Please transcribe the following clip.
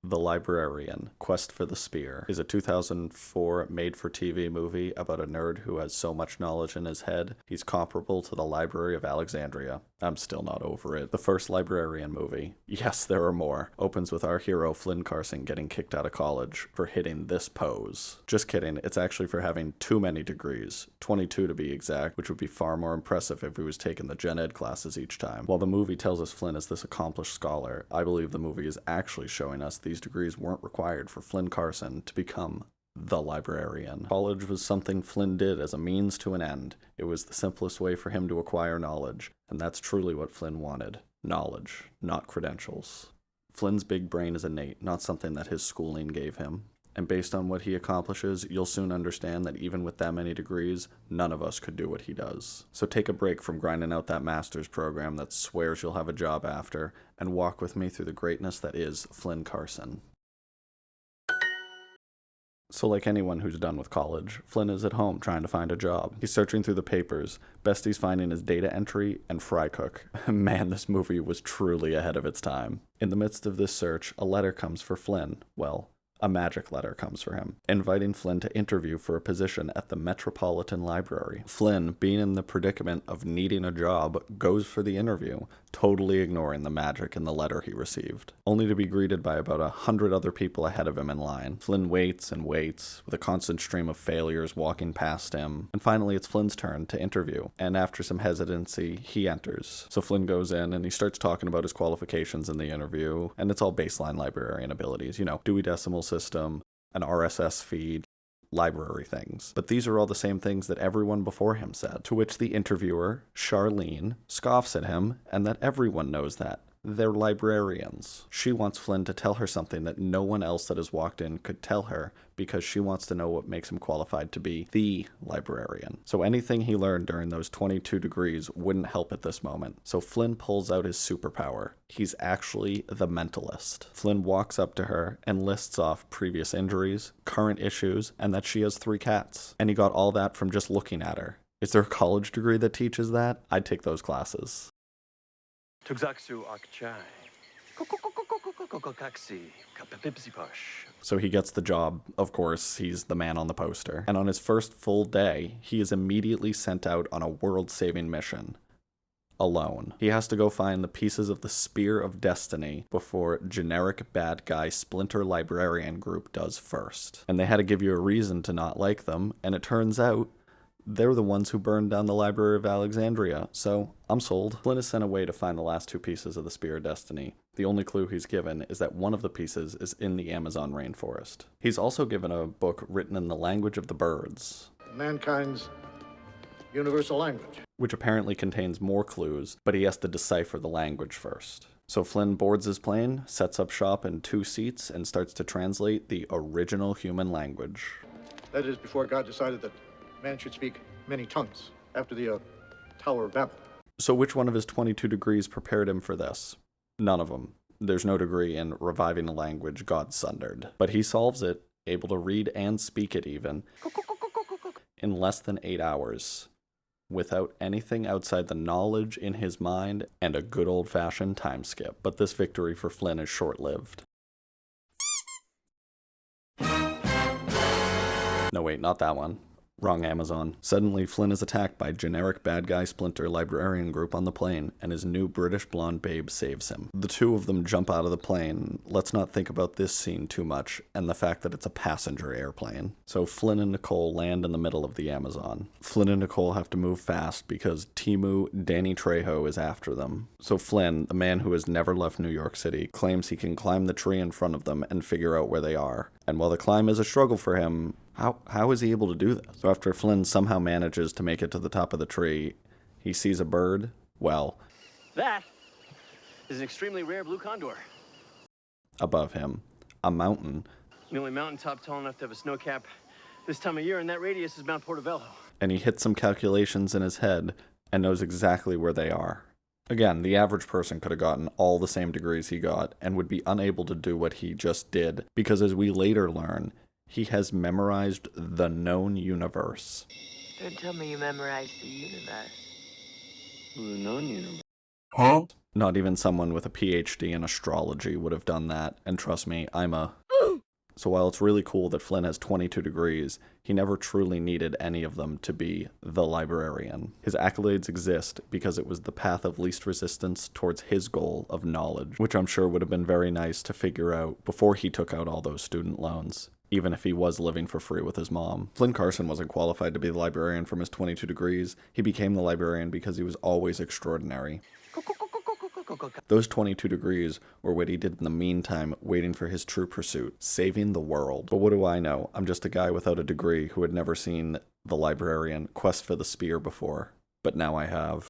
The Librarian, Quest for the Spear, is a 2004 made-for-TV movie about a nerd who has so much knowledge in his head, he's comparable to the Library of Alexandria. I'm still not over it. The first Librarian movie, yes, there are more, opens with our hero Flynn Carson getting kicked out of college for hitting this pose. Just kidding, it's actually for having too many degrees, 22 to be exact, which would be far more impressive if he was taking the gen ed classes each time. While the movie tells us Flynn is this accomplished scholar, I believe the movie is actually showing us these degrees weren't required for Flynn Carson to become the librarian. College was something Flynn did as a means to an end. It was the simplest way for him to acquire knowledge, and that's truly what Flynn wanted. Knowledge, not credentials. Flynn's big brain is innate, not something that his schooling gave him. And based on what he accomplishes, you'll soon understand that even with that many degrees, none of us could do what he does. So take a break from grinding out that master's program that swears you'll have a job after, and walk with me through the greatness that is Flynn Carson. So like anyone who's done with college, Flynn is at home trying to find a job. He's searching through the papers. Best he's finding is data entry and fry cook. Man, this movie was truly ahead of its time. In the midst of this search, a letter comes for Flynn. Well, a magic letter comes for him, inviting Flynn to interview for a position at the Metropolitan Library. Flynn, being in the predicament of needing a job, goes for the interview, totally ignoring the magic in the letter he received, only to be greeted by about 100 other people ahead of him in line. Flynn waits and waits, with a constant stream of failures walking past him, and finally it's Flynn's turn to interview, and after some hesitancy, he enters. So Flynn goes in and he starts talking about his qualifications in the interview, and it's all baseline librarian abilities, Dewey Decimal System, an RSS feed, library things. But these are all the same things that everyone before him said, to which the interviewer, Charlene, scoffs at him, and that everyone knows that. They're librarians. She wants Flynn to tell her something that no one else that has walked in could tell her, because she wants to know what makes him qualified to be the librarian. So anything he learned during those 22 degrees wouldn't help at this moment. So Flynn pulls out his superpower. He's actually the mentalist. Flynn walks up to her and lists off previous injuries, current issues, and that she has 3 cats. And he got all that from just looking at her. Is there a college degree that teaches that? I'd take those classes. So he gets the job. Of course, he's the man on the poster. And on his first full day, he is immediately sent out on a world-saving mission. Alone. He has to go find the pieces of the Spear of Destiny before generic bad guy Splinter Librarian Group does first. And they had to give you a reason to not like them, and it turns out they're the ones who burned down the Library of Alexandria, so I'm sold. Flynn is sent away to find the last 2 pieces of the Spear of Destiny. The only clue he's given is that one of the pieces is in the Amazon rainforest. He's also given a book written in the language of the birds. Mankind's universal language. Which apparently contains more clues, but he has to decipher the language first. So Flynn boards his plane, sets up shop in 2 seats, and starts to translate the original human language. That is before God decided that man should speak many tongues after the Tower of Babel. So which one of his 22 degrees prepared him for this? None of them. There's no degree in reviving a language God sundered. But he solves it, able to read and speak it even, in less than 8 hours, without anything outside the knowledge in his mind and a good old-fashioned time skip. But this victory for Flynn is short-lived. No, wait, not that one. Wrong Amazon. Suddenly, Flynn is attacked by generic bad guy Splinter Librarian Group on the plane, and his new British blonde babe saves him. The 2 of them jump out of the plane. Let's not think about this scene too much, and the fact that it's a passenger airplane. So Flynn and Nicole land in the middle of the Amazon. Flynn and Nicole have to move fast because Timu Danny Trejo is after them. So Flynn, the man who has never left New York City, claims he can climb the tree in front of them and figure out where they are. And while the climb is a struggle for him, how is he able to do this? So after Flynn somehow manages to make it to the top of the tree, he sees a bird. Well, that is an extremely rare blue condor. Above him, a mountain. The only mountaintop tall enough to have a snow cap this time of year, and that radius is Mount Portobello. And he hits some calculations in his head and knows exactly where they are. Again, the average person could have gotten all the same degrees he got and would be unable to do what he just did, because as we later learn, he has memorized the known universe. Don't tell me you memorized the universe. The known universe. Not even someone with a PhD in astrology would have done that, and trust me, So while it's really cool that Flynn has 22 degrees, he never truly needed any of them to be the librarian. His accolades exist because it was the path of least resistance towards his goal of knowledge, which I'm sure would have been very nice to figure out before he took out all those student loans, even if he was living for free with his mom. Flynn Carson wasn't qualified to be the librarian from his 22 degrees. He became the librarian because he was always extraordinary. Those 22 degrees were what he did in the meantime, waiting for his true pursuit, saving the world. But what do I know? I'm just a guy without a degree who had never seen The Librarian, Quest for the Spear before. But now I have.